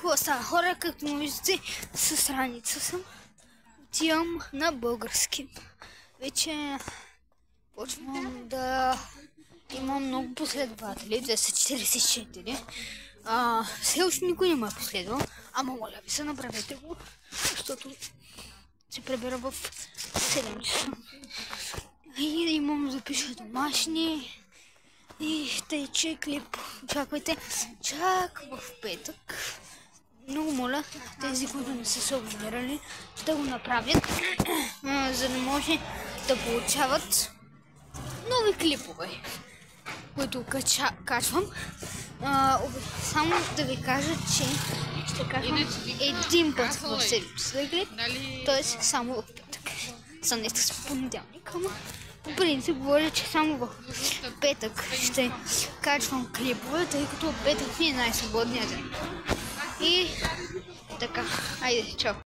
Какво става, хора? Както му виждате, с раница съм. Отивам на български. Вече почвам да имам много последователи, 244. Все още никой не ме е последвал, ама моля ви се, направете го, защото се пребера в 7 часа. И имам запиша домашни и тъй клип. Очаквайте чак в петък. Много моля тези, които не са се абонирали, да го направят, за да може да получават нови клипове, които качвам. Само да ви кажа, че ще качвам един път в седмицата клип, т.е. само в петък. Съм днес с понеделник, ама по принцип говоря, че само в петък ще качвам клипове, тъй като петък ми е най-свободният ден. И така, айде, чао!